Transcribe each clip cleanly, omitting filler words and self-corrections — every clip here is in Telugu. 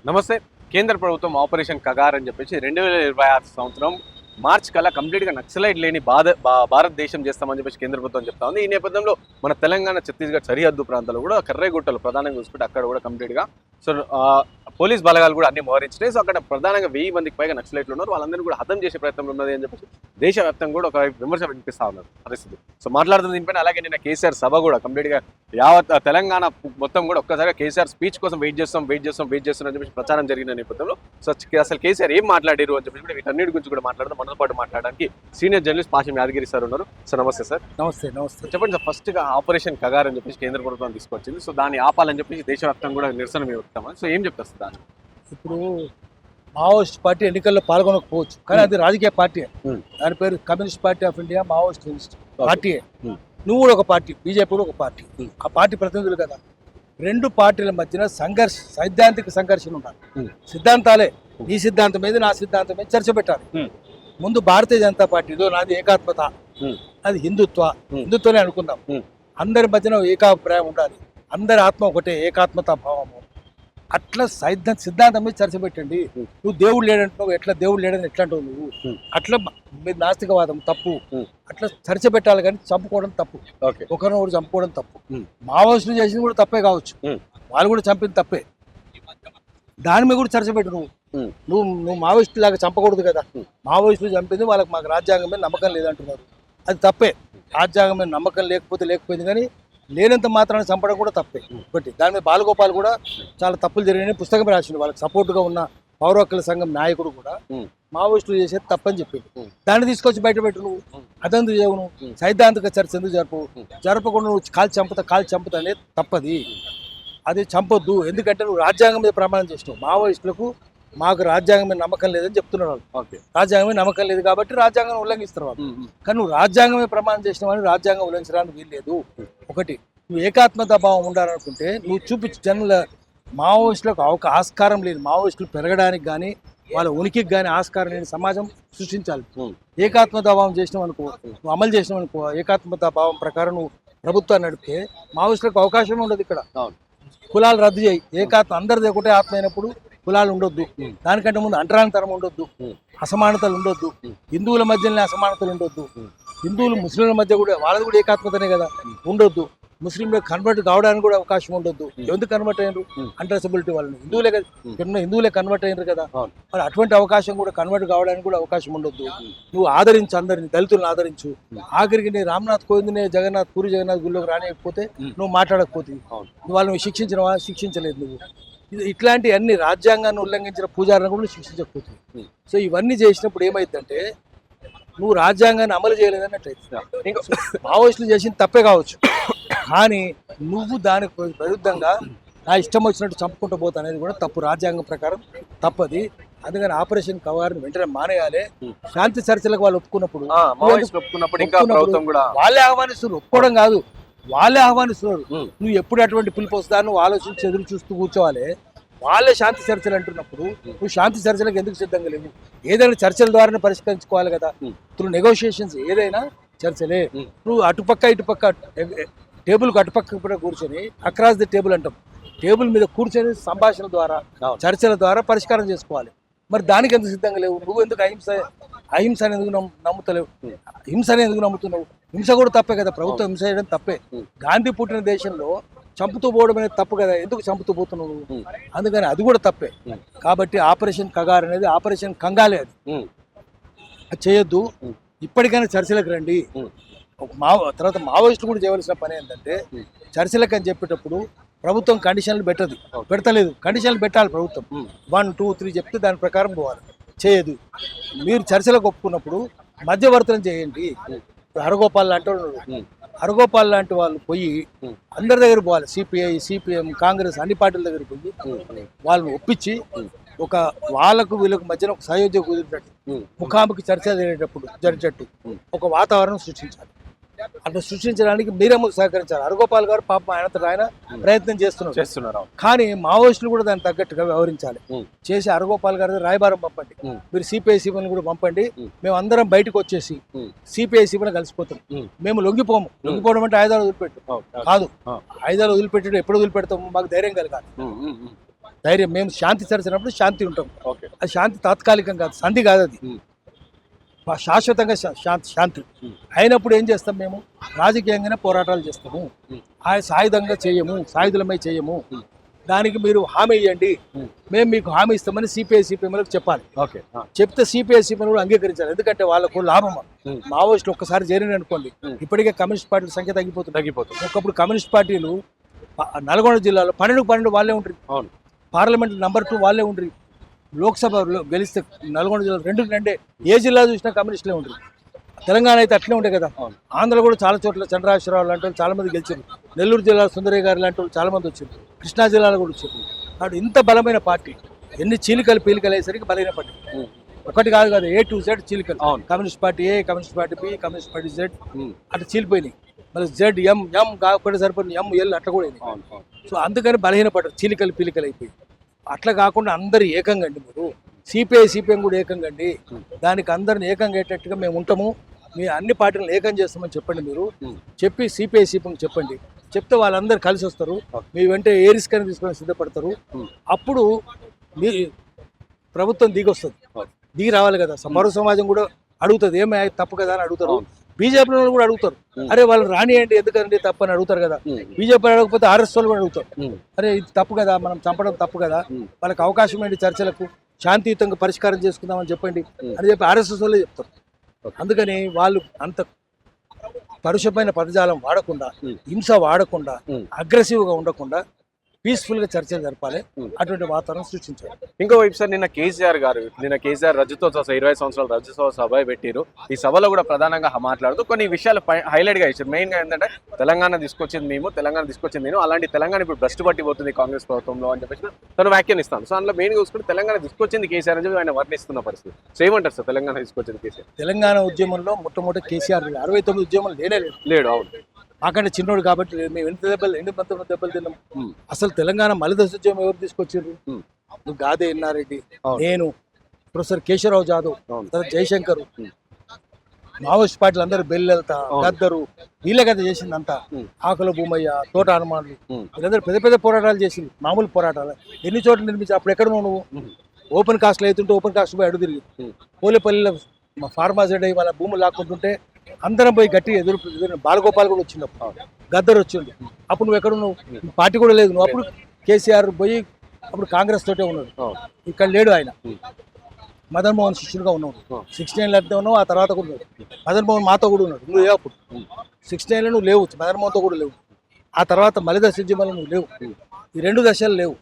నమస్తే. కేంద్ర ప్రభుత్వం ఆపరేషన్ కగార్ అని చెప్పేసి 2026 సంవత్సరం మార్చ్ కల్లా కంప్లీట్గా నక్సలైట్ లేని భారతదేశం చేస్తామని చెప్పేసి కేంద్ర ప్రభుత్వం చెప్తా ఉంది. ఈ నేపథ్యంలో మన తెలంగాణ ఛత్తీస్గఢ్ సరిహద్దు ప్రాంతాల్లో కూడా కర్రేగుట్టలు ప్రధానంగా చూసుకుంటే అక్కడ కూడా కంప్లీట్గా సో పోలీస్ బలగాలు కూడా అన్ని మోహరించినాయి. సో అక్కడ ప్రధానంగా 1000 మందికి పైగా నక్సలైట్లు ఉన్నారు. వాళ్ళందరినీ కూడా హతం చేసే ప్రయత్నం ఉన్నది అని చెప్పేసి దేశవ్యాప్తంగా కూడా ఒక విమర్శ వినిపిస్తా ఉన్నారు పరిస్థితి. సో మాట్లాడుతున్న దీనిపైన అలాగే నిన్న కేసీఆర్ సభ కూడా కంప్లీట్గా యావత్ తెలంగాణ మొత్తం కూడా ఒక్కసారిగా కేసీఆర్ స్పీచ్ కోసం వెయిట్ చేస్తాం అని చెప్పేసి ప్రచారం జరిగిన నేపథ్యంలో సో అసలు కేసీఆర్ ఏం మాట్లాడారు అని చెప్పేసి కూడా వీటన్నిటి గురించి కూడా మాట్లాడదాం. మనతో పాటు మాట్లాడడానికి senior journalist Pasham Yadagiri sir ఉన్నారు. సార్ నమస్తే సార్. నమస్తే. చెప్పండి సార్, ఫస్ట్ గా ఆపరేషన్ కగార్ అని చెప్పేసి కేంద్ర ప్రభుత్వం తీసుకొచ్చింది. సో దాన్ని ఆపాలని చెప్పేసి దేశవ్యాప్తంగా కూడా నిరసన మేము వ్యక్తమని. సో ఏం చెప్తారు సార్ దాన్ని? ఇప్పుడు మావోయిస్ట్ పార్టీ ఎన్నికల్లో పాల్గొనకపోవచ్చు, కానీ అది రాజకీయ పార్టీ. దాని పేరు communist party of India, Maoist party. నువ్వు కూడా ఒక పార్టీ, బీజేపీ కూడా ఒక పార్టీ. ఆ పార్టీ ప్రతినిధులు కదా. రెండు పార్టీల మధ్యన సైద్ధాంతిక సంఘర్షణ ఉండాలి. సిద్ధాంతాలే, నీ సిద్ధాంతం మీద నా సిద్ధాంతం మీద చర్చ పెట్టాలి. ముందు భారతీయ జనతా పార్టీలో నాది ఏకాత్మత, అది హిందుత్వనే అనుకుందాం. అందరి మధ్యన ఏకాభిప్రాయం ఉండాలి. అందరి ఆత్మ ఒకటే, ఏకాత్మత భావము. అట్లా సిద్ధాంతం మీద చర్చ పెట్టండి. నువ్వు దేవుడు లేడంటున్నావు, ఎట్లా దేవుడు లేడని ఎట్లా అంటావు నువ్వు? అట్లా నాస్తికవాదం తప్పు. అట్లా చర్చ పెట్టాలి, కానీ చంపుకోవడం తప్పు. ఒకరినొకరు చంపుకోవడం తప్పు. మావోయిస్టులు చేసింది కూడా తప్పే కావచ్చు, వాళ్ళు కూడా చంపింది తప్పే. దాని మీద కూడా చర్చ పెట్టు. నువ్వు మావోయిస్టు లాగా చంపకూడదు కదా. మావోయిస్టులు చంపింది వాళ్ళకి, మాకు రాజ్యాంగం మీద నమ్మకం లేదంటున్నారు, అది తప్పే. రాజ్యాంగం మీద నమ్మకం లేకపోయింది, కానీ లేనంత మాత్రాన్ని చంపడం కూడా తప్పే. ఒకటి దాని మీద బాలగోపాల్ కూడా చాలా తప్పులు జరిగినాయి పుస్తకం రాసిండు. వాళ్ళకి సపోర్టుగా ఉన్న పౌర హక్కుల సంఘం నాయకుడు కూడా మావోయిస్టులు చేసేది తప్పని చెప్పింది. దాన్ని తీసుకొచ్చి బయట పెట్టు. నువ్వు అదందు చేయవు. నువ్వు సైద్ధాంతిక చర్చ ఎందుకు జరపకుండా నువ్వు కాలు చంపుతా అనేది తప్పది. అది చంపొద్దు. ఎందుకంటే నువ్వు రాజ్యాంగం మీద ప్రమాణం చేసినావు. మావోయిస్టులకు మాకు రాజ్యాంగం మీద నమ్మకం లేదని చెప్తున్నారు వాళ్ళు. రాజ్యాంగం మీద నమ్మకం లేదు కాబట్టి రాజ్యాంగం ఉల్లంఘిస్తారు వాళ్ళు. కానీ నువ్వు రాజ్యాంగం మీద ప్రమాణం చేసినావని రాజ్యాంగం ఉల్లంఘించడానికి వీల్లేదు. ఒకటి, నువ్వు ఏకాత్మత భావం ఉండాలనుకుంటే నువ్వు చూపించు. జనుల మావోయిస్టులకు ఆస్కారం లేదు. మావోయిస్టులు పెరగడానికి కానీ వాళ్ళ ఉనికికి కానీ ఆస్కారం లేని సమాజం సృష్టించాలి. ఏకాత్మత భావం చేసినావు అనుకో, నువ్వు అమలు చేసినావు అనుకో, ఏకాత్మత భావం ప్రకారం నువ్వు ప్రభుత్వాన్ని నడిపితే మావోయిస్టులకు అవకాశమే ఉండదు. ఇక్కడ కులాలు రద్దు చేయి. అందరిది ఒకటే ఆత్మ అయినప్పుడు కులాలు ఉండొద్దు. దానికంటే ముందు అంటరానితనం ఉండొద్దు, అసమానతలు ఉండొద్దు, హిందువుల మధ్యనే అసమానతలు ఉండొద్దు. హిందువులు ముస్లింల మధ్య కూడా వాళ్ళది కూడా ఏకాత్మతనే కదా ఉండొద్దు. ముస్లింలకు కన్వర్ట్ కావడానికి కూడా అవకాశం ఉండొద్దు. ఎందుకు కన్వర్ట్ అయ్యారు? అన్ట్రసబిలిటీ వాళ్ళని హిందువులే కన్వర్ట్ అయ్యారు కదా. మరి అటువంటి అవకాశం కూడా కన్వర్ట్ కావడానికి కూడా అవకాశం ఉండొద్దు. నువ్వు ఆదరించు, అందరిని దళితులను ఆదరించు. ఆఖరికి నీ రామ్నాథ్ కోవింద్ని పూరి జగన్నాథ్ గుళ్ళోకి రానియకపోతే నువ్వు మాట్లాడకపోతే నువ్వు వాళ్ళని శిక్షించినవా? శిక్షించలేదు. నువ్వు ఇట్లాంటి అన్ని రాజ్యాంగాన్ని ఉల్లంఘించిన పూజారులను కూడా శిక్షించకపోతుంది. సో ఇవన్నీ చేసినప్పుడు ఏమైందంటే నువ్వు రాజ్యాంగాన్ని అమలు చేయలేదన్నట్లయితే. మావోయిస్టులు చేసింది తప్పే కావచ్చు, కానీ నువ్వు దానికి విరుద్ధంగా నా ఇష్టం వచ్చినట్టు చంపుకుంటూ పోతా అనేది కూడా తప్పు. రాజ్యాంగం ప్రకారం తప్పది. అందుకని ఆపరేషన్ కగార్ని వెంటనే మానేయాలి. శాంతి చర్చలకు వాళ్ళు ఒప్పుకున్నప్పుడు వాళ్ళే ఆహ్వానిస్తున్నారు. ఒప్పుకోవడం కాదు, వాళ్ళే ఆహ్వానిస్తున్నారు. నువ్వు ఎప్పుడు అటువంటి పిలుపు వస్తా నువ్వు ఆలోచించి ఎదురు చూస్తూ కూర్చోవాలి. వాళ్ళే శాంతి చర్చలు అంటున్నప్పుడు నువ్వు శాంతి చర్చలకు ఎందుకు సిద్ధంగా లేవు? ఏదైనా చర్చల ద్వారానే పరిష్కరించుకోవాలి కదా. త్రూ నెగోషియేషన్స్ ఏదైనా చర్చలే. నువ్వు అటుపక్క ఇటుపక్క టేబుల్కి అటుపక్క కూడా కూర్చొని అక్రాస్ ది టేబుల్ అంటాం. టేబుల్ మీద కూర్చొని సంభాషణ ద్వారా చర్చల ద్వారా పరిష్కారం చేసుకోవాలి. మరి దానికి ఎందుకు సిద్ధంగా లేవు? నువ్వు ఎందుకు అహింసని ఎందుకు నమ్ముతలేవు? హింసని ఎందుకు నమ్ముతున్నావు? హింస కూడా తప్పే కదా. ప్రభుత్వం హింస చేయడం తప్పే. గాంధీ పుట్టిన దేశంలో చంపుతూ పోవడం అనేది తప్పు కదా. ఎందుకు చంపుతూ పోతున్నావు? అందుకని అది కూడా తప్పే. కాబట్టి ఆపరేషన్ కగార్ అనేది ఆపరేషన్ కంగాలే. అది చేయొద్దు. ఇప్పటికైనా చర్చలకు రండి. తర్వాత మావోయిస్టులు కూడా చేయవలసిన పని ఏంటంటే చర్చలకు అని చెప్పేటప్పుడు ప్రభుత్వం కండిషన్లు పెడతలేదు. కండిషన్లు పెట్టాలి ప్రభుత్వం. 1, 2, 3 చెప్తే దాని ప్రకారం పోవాలి. చేయదు. మీరు చర్చలకు ఒప్పుకున్నప్పుడు మధ్యవర్తనం చేయండి. హరగోపాల్ లాంటి వాళ్ళు, హరగోపాల్ లాంటి వాళ్ళు పోయి అందరి దగ్గర పోవాలి. సిపిఐ, సిపిఎం, కాంగ్రెస్ అన్ని పార్టీల దగ్గర పోయి వాళ్ళని ఒప్పించి ఒక వాళ్ళకు వీళ్ళకు మధ్యన ఒక సహయోగ్యం కుదిరినట్టు ముఖాముఖి చర్చ జరిగేటట్టు ఒక వాతావరణం సృష్టించాలి. అట్లా సృష్టించడానికి మీరే ముందు సహకరించాలి. హరగోపాల్ గారు పాపం ఆయన ప్రయత్నం చేస్తున్నారు. కానీ మావోయిస్టులు కూడా దానికి తగ్గట్టుగా వ్యవహరించాలి. చేసి హరగోపాల్ గారి రాయబారం పంపండి. మీరు సిపిఐ సిబిని కూడా పంపండి. మేము అందరం బయటకు వచ్చేసి సిపిఐ సిబిని కలిసిపోతాం. మేము లొంగిపోవడం అంటే ఆయుధాలు వదిలిపెట్టు కాదు. ఆయుధాలు వదిలిపెట్టి ఎప్పుడు వదిలిపెడతాము? మాకు ధైర్యం కలగాలి. ధైర్యం. మేము శాంతి చర్చినప్పుడు శాంతి ఉంటాం. ఓకే. అది శాంతి తాత్కాలికం కాదు, సంధి కాదు అది. శాశ్వతంగా శాంతి అయినప్పుడు ఏం చేస్తాం మేము? రాజకీయంగానే పోరాటాలు చేస్తాము. సాయుధంగా చేయము, సాయుధులమై చేయము. దానికి మీరు హామీ ఇవ్వండి, మేము మీకు హామీ ఇస్తామని సిపిఐ సిపిఎంలకు చెప్పాలి. ఓకే. చెప్తే సిపిఐ సిపిఎం కూడా అంగీకరించాలి. ఎందుకంటే వాళ్ళకు లాభం. మావోయిస్టులు ఒక్కసారి చేరిన అనుకోండి, ఇప్పటికే కమ్యూనిస్ట్ పార్టీల సంఖ్య తగ్గిపోతుంది. ఒకప్పుడు కమ్యూనిస్ట్ పార్టీలు నల్గొండ జిల్లాలో 12 వాళ్ళే ఉంటారు. అవును. పార్లమెంట్ నెంబర్ 2 వాళ్ళే ఉంటారు. లోక్సభలో గెలిస్తే నల్గొండ జిల్లా 2 ఏ జిల్లా చూసినా కమ్యూనిస్టులే ఉంటారు. తెలంగాణ అయితే అట్లే ఉంటాయి కదా. ఆంధ్రలో కూడా చాలా చోట్ల చంద్రశేఖరరావు లాంటి వాళ్ళు చాలా మంది గెలిచారు. నెల్లూరు జిల్లా సుందరయ్య గారు లాంటి వాళ్ళు చాలా మంది వచ్చారు. కృష్ణా జిల్లాలో కూడా వచ్చారు. అటు ఇంత బలమైన పార్టీ, ఎన్ని చీలికలు పీలికలు అయ్యేసరికి బలమైన పార్టీ. ఒకటి కాదు కదా, A to Z చీలికలు. Communist party A, communist party B, communist party Z అట్లా చీలిపోయినాయి. మళ్ళీ Z M కాకపోతే సరిపోయింది, ML అట్లా కూడా అయినాయి. సో అందుకని బలహీన పడ్డారు, చీలికలు పీలికలు అయిపోయి. అట్లా కాకుండా అందరు ఏకంగా అండి. మీరు సిపిఐ సిపిఎం కూడా ఏకంగా అండి. దానికి అందరిని ఏకంగా అయ్యేటట్టుగా మేము ఉంటాము. మీ అన్ని పార్టీలను ఏకం చేస్తామని చెప్పండి. మీరు చెప్పి సిపిఐ సిపిఎం చెప్పండి. చెప్తే వాళ్ళందరూ కలిసి వస్తారు. మీ వెంట ఏ రిస్క్ అని తీసుకొని సిద్ధపడతారు. అప్పుడు మీ ప్రభుత్వం దిగి వస్తుంది. దిగి రావాలి కదా. పౌర సమాజం కూడా అడుగుతుంది, ఏమే తప్పు కదా అని అడుగుతారు. బీజేపీ వాళ్ళు కూడా అడుగుతారు, అరే వాళ్ళు రానియండి ఎందుకంటే తప్పు అని అడుగుతారు కదా. బీజేపీ అడగకపోతే ఆర్ఎస్ వాళ్ళు కూడా అడుగుతారు, అరే ఇది తప్పు కదా, మనం చంపడం తప్పు కదా, వాళ్ళకి అవకాశం ఏంటి, చర్చలకు శాంతియుతంగా పరిష్కారం చేసుకుందామని చెప్పండి అని చెప్పి ఆర్ఎస్ఎస్ వాళ్ళే చెప్తారు. అందుకని వాళ్ళు అంత పరుషమైన పదజాలం వాడకుండా, హింస వాడకుండా, అగ్రెసివ్గా ఉండకుండా పీస్ఫుల్ గా చర్చలు జరపాలి. అటువంటి వాతావరణం సృష్టించాలి. ఇంకోవైపు సార్ నిన్న కేసీఆర్ రజతోత్సవ 20 సంవత్సరాల రజతోత్సవ సభ పెట్టారు. ఈ సభలో కూడా ప్రధానంగా మాట్లాడుతూ కొన్ని విషయాలు హైలైట్ గా ఇచ్చారు. మెయిన్ గా ఏంటంటే తెలంగాణ తీసుకొచ్చింది నేను, అలాంటి తెలంగాణ ఇప్పుడు భ్రష్టు పట్టిపోతుంది కాంగ్రెస్ ప్రభుత్వంలో అని చెప్పేసి తను వ్యాఖ్యానిస్తాను. సో అందులో మెయిన్ గా చూసుకుంటే తెలంగాణ తీసుకొచ్చింది కేసీఆర్ అని చెప్పి ఆయన వర్ణిస్తున్న పరిస్థితి. సో ఏమంటారు సార్ తెలంగాణ తీసుకొచ్చింది కేసీఆర్? తెలంగాణ ఉద్యమంలో మొట్టమొదటి కేసీఆర్ 69 ఉద్యమం లేడు. అవును, మాకంటే చిన్నోడు కాబట్టి మేము ఎన్ని దెబ్బలు తిన్నాం. అసలు తెలంగాణ మలిదశ ఉద్యమం ఎవరు తీసుకొచ్చారు? గాదే ఎన్నారెడ్డి, నేను, ప్రొఫెసర్ కేశవరావు జాదవ్, జయశంకర్, మావోయిస్ట్ పార్టీలు అందరూ, బెల్లెల్తా, గద్దరు, వీళ్ళే కదా చేసింది అంతా. ఆకుల భూమయ్య, తోట హనుమానులు, వీళ్ళందరూ పెద్ద పెద్ద పోరాటాలు చేసింది. మామూలు పోరాటాలు ఎన్ని చోట్ల నిర్మించి. అప్పుడు ఎక్కడ నువ్వు ఓపెన్ కాస్ట్లో అవుతుంటే ఓపెన్ కాస్ట్ పోయి అడుగు తిరిగి పోలేపల్లిలో ఫార్మాసిటీ అయ్యి వాళ్ళ భూములు లాక్కుంటుంటే అందరం పోయి గట్టి ఎదురు బాలగోపాల్ కూడా వచ్చిండప్పుడు, గద్దరు వచ్చిండు. అప్పుడు నువ్వు ఎక్కడ ఉన్నావు? పార్టీ కూడా లేదు. నువ్వు అప్పుడు కేసీఆర్ పోయి అప్పుడు కాంగ్రెస్ తోటే ఉన్నాడు. ఇక్కడ లేడు ఆయన. మదన్ మోహన్ శిష్యుడుగా ఉన్నాడు. 69 ఉన్నావు. ఆ తర్వాత కూడా ఉన్నాడు. మదన్ మోహన్ మాతో కూడా ఉన్నాడు. నువ్వు లేవు అప్పుడు 69లో నువ్వు లేవు. మదన్ మోహన్తో కూడా లేవు. ఆ తర్వాత మలిదశ ఉద్యమంలో నువ్వు లేవు. ఈ 2 దశలు లేవు.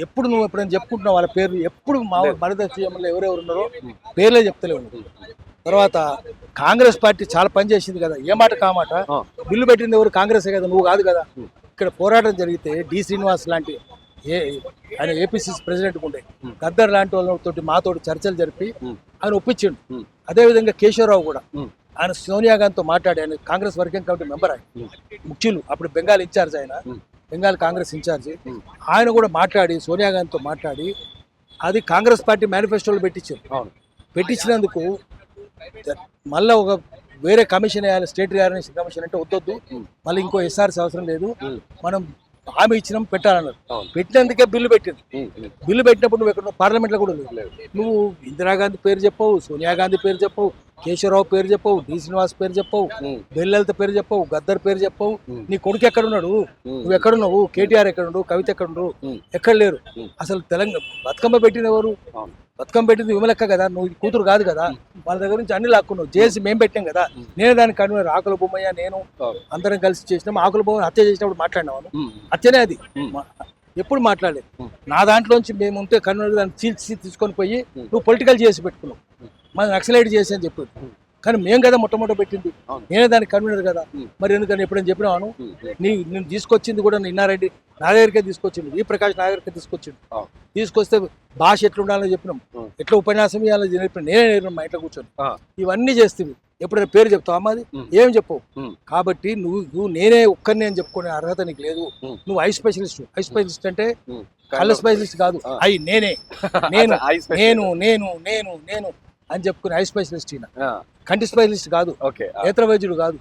ఎప్పుడు నువ్వు ఎప్పుడైనా చెప్పుకుంటున్నావు వాళ్ళ పేర్లు? ఎప్పుడు మలిదశ ఉద్యమంలో ఎవరెవరు ఉన్నారో పేర్లే చెప్తలేవు. తర్వాత కాంగ్రెస్ పార్టీ చాలా పనిచేసింది కదా. ఏ మాట కామాట బిల్లు పెట్టింది ఎవరు? కాంగ్రెసే కదా, నువ్వు కాదు కదా. ఇక్కడ పోరాటం జరిగితే డి శ్రీనివాస్ లాంటి ఆయన ఏపీసీసీ ప్రెసిడెంట్ ఉండే, గద్దర్ లాంటి వాళ్ళతో మాతోటి చర్చలు జరిపి ఆయన ఒప్పించిండు. అదేవిధంగా కేశవరావు కూడా ఆయన సోనియా గాంధీతో మాట్లాడి, ఆయన కాంగ్రెస్ వర్కింగ్ కమిటీ మెంబర్, ఆయన ముఖ్యులు, అప్పుడు బెంగాల్ ఇన్ఛార్జ్, ఆయన బెంగాల్ కాంగ్రెస్ ఇన్ఛార్జి, ఆయన కూడా మాట్లాడి సోనియా గాంధీతో మాట్లాడి అది కాంగ్రెస్ పార్టీ మేనిఫెస్టోలో పెట్టించారు. పెట్టించినందుకు మళ్ళీ ఒక వేరే కమిషన్ వేయాలి, స్టేట్ రిఆర్గనైజేషన్ కమిషన్ అంటే వద్దొద్దు, మళ్ళీ ఇంకో ఎస్ఆర్సీ అవసరం లేదు, మనం హామీ ఇచ్చినాం పెట్టాలన్నారు. పెట్టినందుకే బిల్లు పెట్టింది. బిల్లు పెట్టినప్పుడు నువ్వు ఎక్కడ పార్లమెంట్లో కూడా లేదు. నువ్వు ఇందిరాగాంధీ పేరు చెప్పవు, సోనియా గాంధీ పేరు చెప్పవు, కేశవరావు పేరు చెప్పవు, డి శ్రీనివాస్ పేరు చెప్పవు, బెల్లెల్త పేరు చెప్పవు, గద్దర్ పేరు చెప్పవు. నీ కొడుకు ఎక్కడున్నాడు? నువ్వు ఎక్కడున్నావు? కేటీఆర్ ఎక్కడున్నాడు? కవిత ఎక్కడున్నారు? ఎక్కడ లేరు. అసలు తెలంగాణ బతుకమ్మ పెట్టిన ఎవరు? బతుకమ్మ పెట్టింది విమలక్క కదా, నువ్వు కూతురు కాదు కదా. వాళ్ళ దగ్గర నుంచి అన్ని లాక్కున్నావు. చేసి మేము పెట్టాం కదా. నేనే దానికి కన్వీనర్. ఆకుల బొమ్మయ్య నేను అందరం కలిసి చేసినాం. ఆకుల బొమ్మ హత్య చేసినప్పుడు మాట్లాడినాము. హత్యనే అది, ఎప్పుడు మాట్లాడలేదు. నా దాంట్లోంచి మేము ఉంటే కన్వీనర్ దాన్ని చీల్చి తీసుకొని పోయి నువ్వు పొలిటికల్ చేసి పెట్టుకున్నావు, మన నక్సలైట్ చేసి అని చెప్పి. కానీ మేము కదా మొట్టమొదటి పెట్టింది, నేనే దానికి కన్వీనర్ కదా. మరి ఎందుకని ఎప్పుడైనా చెప్పినాను? నేను తీసుకొచ్చింది కూడా ఇన్నారెడ్డి నా దగ్గరికే తీసుకొచ్చింది, ఈ ప్రకాష్ నా దగ్గరికే తీసుకొచ్చింది. తీసుకొస్తే భాష ఎట్లా ఉండాలని చెప్పినాం, ఎట్లా ఉపన్యాసం ఇవ్వాలని చెప్పిన నేనే నేర్పిన మా ఇంట్లో కూర్చొని. ఇవన్నీ చేస్తుంది. ఎప్పుడైనా పేరు చెప్తావు అమ్మాది? ఏం చెప్పవు. కాబట్టి నువ్వు నేనే ఒక్కరిని అని చెప్పుకునే అర్హత నీకు లేదు. నువ్వు ఐ స్పెషలిస్ట్. ఐ స్పెషలిస్ట్ అంటే కళ్ళ స్పెషలిస్ట్ కాదు, ఐ నేనే నేను నేను నేను నేను నేను అని చెప్పుకునే ఐ స్పెషలిస్ట్. కంటి స్పెషలిస్ట్ కాదు, నేత్ర వైద్యుడు కాదు.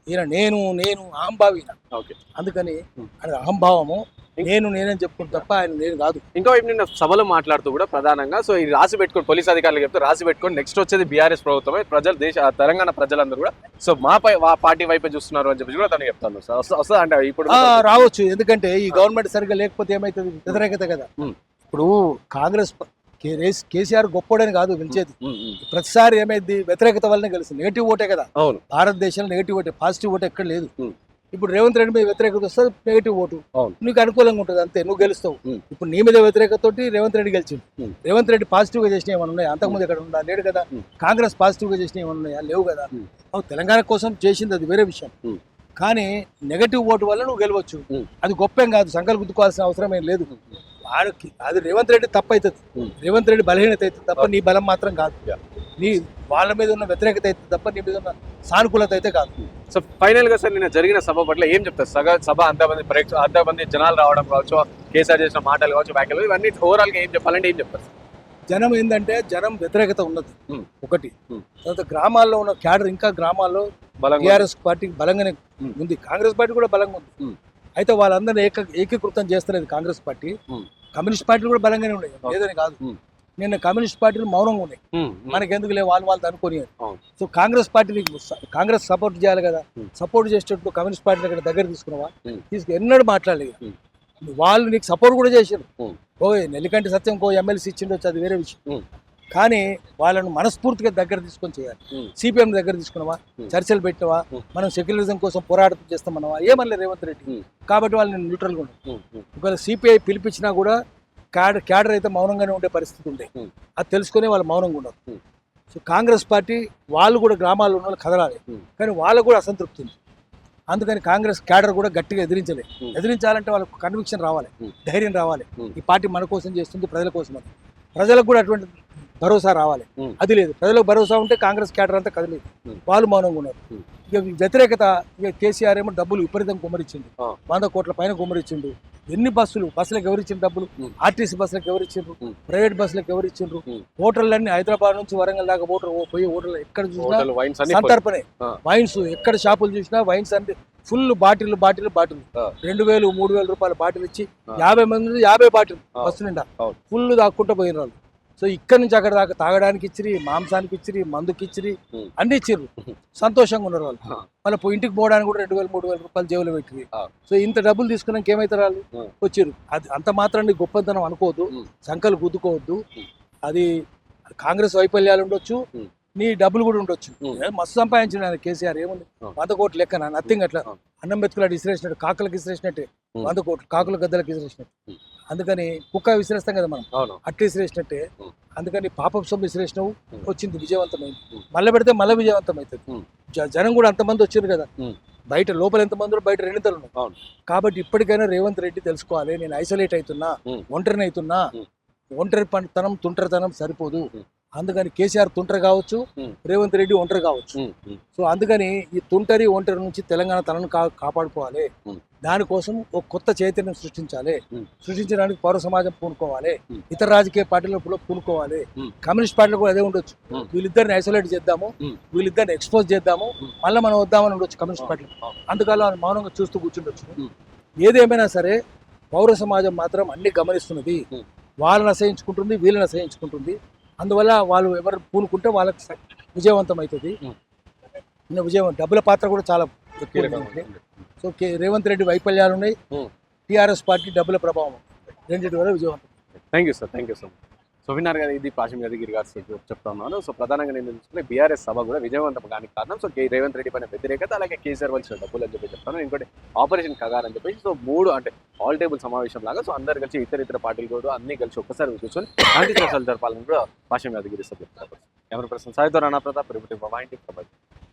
ఈయన నేను నేను అహంభావి ఈయన. ఓకే. అందుకని ఉమ్. అది అహంభావము. నేనేనని చెప్పుకుంటు తప్ప ఆయన నేను కాదు. ఇంకా వైపు నిన్న సభలో మాట్లాడుతూ కూడా ప్రధానంగా సో ఇది రాసి పెట్టుకొని పోలీస్ అధికారులు చెప్తే రాసి పెట్టుకొని నెక్స్ట్ వచ్చేది బీఆర్ఎస్ ప్రభుత్వమే, ప్రజలు తెలంగాణ ప్రజలందరూ కూడా సో మా పార్టీ వైపే చూస్తున్నారు అని చెప్పి కూడా తను చెప్తాను. వస్తుంది అంటే ఇప్పుడు రావచ్చు. ఎందుకంటే ఈ గవర్నమెంట్ సరిగ్గా లేకపోతే ఏమైతుంది, వ్యతిరేకత కదా. ఇప్పుడు కాంగ్రెస్ కేసీఆర్ గొప్పోడని కాదు గెలిచేది. ప్రతిసారి ఏమైంది, వ్యతిరేకత వల్లనే గెలిచింది. నెగిటివ్ ఓటే కదా. అవును. భారతదేశంలో నెగిటివ్ ఓటే, పాజిటివ్ ఓటే ఎక్కడ లేదు. ఇప్పుడు రేవంత్ రెడ్డి మీద వ్యతిరేకత వస్తుంది, నెగిటివ్ ఓటు నీకు అనుకూలంగా ఉంటుంది, అంతే, నువ్వు గెలుస్తావు. ఇప్పుడు నీ మీద వ్యతిరేకత తోటి రేవంత్ రెడ్డి గెలిచింది. రేవంత్ రెడ్డి పాజిటివ్ గా చేసిన ఏమైనా ఉన్నాయా? అంతకుముందు ఎక్కడ ఉందా? లేడు కదా. కాంగ్రెస్ పాజిటివ్ గా చేసిన ఏమైనా ఉన్నాయా? లేవు కదా. తెలంగాణ కోసం చేసింది, అది వేరే విషయం. కానీ నెగటివ్ ఓటు వల్ల నువ్వు గెలవచ్చు, అది గొప్పేం కాదు. సంకల్పం గుద్దుకోవాల్సిన అవసరం ఏం లేదు. వాడికి అది రేవంత్ రెడ్డి తప్పు అవుతుంది, రేవంత్ రెడ్డి బలహీనత అవుతుంది తప్ప నీ బలం మాత్రం కాదు. నీ వాళ్ళ మీద ఉన్న వ్యతిరేకత అయితే తప్ప నీ మీద ఉన్న సానుకూలత అయితే కాదు. సో ఫైనల్ గా సార్ నిన్న జరిగిన సభ పట్ల ఏం చెప్తారు? సభ అంతమంది జనాలు రావడం కావచ్చు, కేసీఆర్ చేసిన మాటలు కావచ్చు, వ్యాఖ్యలు, ఇవన్నీ ఓవరాల్ గా ఏం చెప్పాలంటే ఏం చెప్తారు? జనం ఏంటంటే జనం వ్యతిరేకత ఉన్నది ఒకటి. తర్వాత గ్రామాల్లో ఉన్న క్యాడర్ ఇంకా గ్రామాల్లో టీఆర్ఎస్ పార్టీ బలంగానే ఉంది, కాంగ్రెస్ పార్టీ కూడా బలంగా ఉంది. అయితే వాళ్ళందరినీ ఏకీకృతం చేస్తలేదు కాంగ్రెస్ పార్టీ. కమ్యూనిస్ట్ పార్టీలు కూడా బలంగానే ఉన్నాయి, లేదని కాదు. నిన్న కమ్యూనిస్ట్ పార్టీలు మౌనంగా ఉన్నాయి, మనకెందుకు లేవు వాళ్ళు అనుకుని. సో కాంగ్రెస్ సపోర్ట్ చేయాలి కదా. సపోర్ట్ చేసేటప్పుడు కమ్యూనిస్ట్ పార్టీని ఇక్కడ దగ్గర తీసుకున్నావా? ఎన్నడూ మాట్లాడలేదు. వాళ్ళు నీకు సపోర్ట్ కూడా చేశారు. నెల్లికంటి సత్యం ఎమ్మెల్సీ ఇచ్చిండొచ్చు, అది వేరే విషయం. కానీ వాళ్ళను మనస్ఫూర్తిగా దగ్గర తీసుకొని చేయాలి. సిపిఎం దగ్గర తీసుకున్నావా? చర్చలు పెట్టినవా? మనం సెక్యులరిజం కోసం పోరాటం చేస్తామన్నావా? ఏమన్నా రేవంత్ రెడ్డి. కాబట్టి వాళ్ళు నేను న్యూట్రల్గా ఉన్నాను. ఒకవేళ సిపిఐ పిలిపించినా కూడా క్యాడర్ అయితే మౌనంగానే ఉండే పరిస్థితి ఉండే, అది తెలుసుకునే వాళ్ళు మౌనంగా ఉన్నారు. సో కాంగ్రెస్ పార్టీ వాళ్ళు కూడా గ్రామాల్లో ఉన్న వాళ్ళు కదలాలి, కానీ వాళ్ళకు కూడా అసంతృప్తి ఉంది. అందుకని కాంగ్రెస్ క్యాడర్ కూడా గట్టిగా ఎదిరించాలంటే వాళ్ళకు కన్విక్షన్ రావాలి, ధైర్యం రావాలి. ఈ పార్టీ మన కోసం చేస్తుంది, ప్రజల కోసం అని. ప్రజలకు కూడా అటువంటి భరోసా రావాలి, అది లేదు. ప్రజలకు భరోసా ఉంటే కాంగ్రెస్ క్యాడర్ అంతా కదలేదు, వాళ్ళు మౌనంగా ఉన్నారు. ఇక వ్యతిరేకత, ఇక కేసీఆర్ ఏమో డబ్బులు విపరీతం కుమ్మరిచ్చిండు, 100 కోట్ల పైన కుమ్మరిచ్చిండు. ఎన్ని బస్సులకు ఎవరిచ్చిన డబ్బులు? ఆర్టీసీ బస్సులకు ఎవరిచ్చిండ్రు? ప్రైవేట్ బస్సులకు ఎవరిచ్చిండ్రు? హోటళ్ళన్నీ హైదరాబాద్ నుంచి వరంగల్ దాకా పోయి హోటల్ ఎక్కడ చూసినా సంతర్పణే, వైన్స్. ఎక్కడ షాపులు చూసినా వైన్స్ అంటే ఫుల్ బాటిల్ 2000, 3000 రూపాయల బాటిల్ ఇచ్చి 50 మంది 50 బాటిల్ బస్సు నిండా ఫుల్ దాక్కుంటూ పోయిన వాళ్ళు. సో ఇక్కడ నుంచి అక్కడ దాకా తాగడానికి ఇచ్చిరి, మాంసానికి ఇచ్చిరి, మందుకి ఇచ్చిరి, అన్ని ఇచ్చిర్రు. సంతోషంగా ఉన్నారు వాళ్ళు. మళ్ళీ ఇంటికి పోవడానికి కూడా 2000, 3000 రూపాయలు జేబులో పెట్టింది. సో ఇంత డబ్బులు తీసుకున్నాక ఏమైతే వాళ్ళు వచ్చిర్రు. అది అంత మాత్రాన్ని గొప్పతనం అనుకోవద్దు, సంకలు గుద్దుకోవద్దు. అది కాంగ్రెస్ వైఫల్యాలు ఉండొచ్చు, నీ డబ్బులు కూడా ఉండొచ్చు. మస్తు సంపాదించిన కేసీఆర్, ఏముంది 100 కోట్లు లెక్కన, నథింగ్. అట్లా అన్నం మెతుకులాడు విసిరేసినట్టు, కాకులకు విసిరేసినట్టే 100 కోట్లు, కాకుల గద్దలకు విసిరేసినట్టు. అందుకని కుక్క విసిరేస్తాం కదా మనం, అట్లా విసిరేసినట్టే. అందుకని పాపపు సొమ్ము విసిరేసినావు, వచ్చింది, విజయవంతమైంది. మళ్ళీ పెడితే మళ్ళీ విజయవంతం అవుతుంది. జనం కూడా అంతమంది వచ్చారు కదా, బయట లోపల ఎంతమంది, బయట 2 ఉన్నాయి. కాబట్టి ఇప్పటికైనా రేవంత్ రెడ్డి తెలుసుకోవాలి, నేను ఐసోలేట్ అవుతున్నా, ఒంటరిని అవుతున్నా. ఒంటరితనం తుంటరితనం సరిపోదు. అందుకని కేసీఆర్ తుంటరి కావచ్చు, రేవంత్ రెడ్డి ఒంటరి కావచ్చు. సో అందుకని ఈ ఒంటరి నుంచి తెలంగాణ తనను కాపాడుకోవాలి. దానికోసం ఒక కొత్త చైతన్యం సృష్టించడానికి పౌర సమాజం పూనుకోవాలి, ఇతర రాజకీయ పార్టీలు కూడా పూనుకోవాలి. కమ్యూనిస్ట్ పార్టీలు కూడా అదే ఉండొచ్చు. వీళ్ళిద్దరిని ఐసోలేట్ చేద్దాము, వీళ్ళిద్దరిని ఎక్స్పోజ్ చేద్దాము, మళ్ళీ మనం వద్దామని ఉండొచ్చు కమ్యూనిస్ట్ పార్టీలు. అందుకని మౌనంగా చూస్తూ కూర్చుండొచ్చు. ఏదేమైనా సరే పౌర సమాజం మాత్రం అన్ని గమనిస్తున్నది. వాళ్ళని అసహించుకుంటుంది, వీళ్ళని అసహించుకుంటుంది. అందువల్ల వాళ్ళు ఎవరు పూనుకుంటే వాళ్ళకి విజయవంతం అవుతుంది. డబ్బుల పాత్ర కూడా చాలా కీలకం. సో రేవంత్ రెడ్డి వైఫల్యాలు ఉన్నాయి, టీఆర్ఎస్ పార్టీ డబ్బుల ప్రభావం, రెండింటి వల్ల విజయవంతం. Thank you sir. సో విన్నారు కదా, ఇది పాషం యాదగిరి గారు చెప్తా ఉన్నాను. సో ప్రధానంగా నేను చూసుకుంటే బీఆర్ఎస్ సభ కూడా విజయవంతం కానీ కారణం సో రేవంత్ రెడ్డి పైన వ్యతిరేకత, అలాగే కేసీఆర్ వచ్చిన డబ్బులు అని చెప్పి చెప్తాను. ఇంకోటి ఆపరేషన్ కగార్ అని చెప్పేసి. సో 3 అంటే ఆల్ టేబుల్ సమావేశం లాగా. సో అందరు కలిసి ఇతర పార్టీలు కూడా అన్ని కలిసి ఒక్కసారి కూర్చొని శాంతి చర్చలు జరపాలని కూడా పాషం యాదగిరి సార్ చెప్తారు. కెమెరా పర్సన్ సాయితో రాణా ప్రతాప్, రిపోర్టింగ్ ఫర్ మై ఇంటి.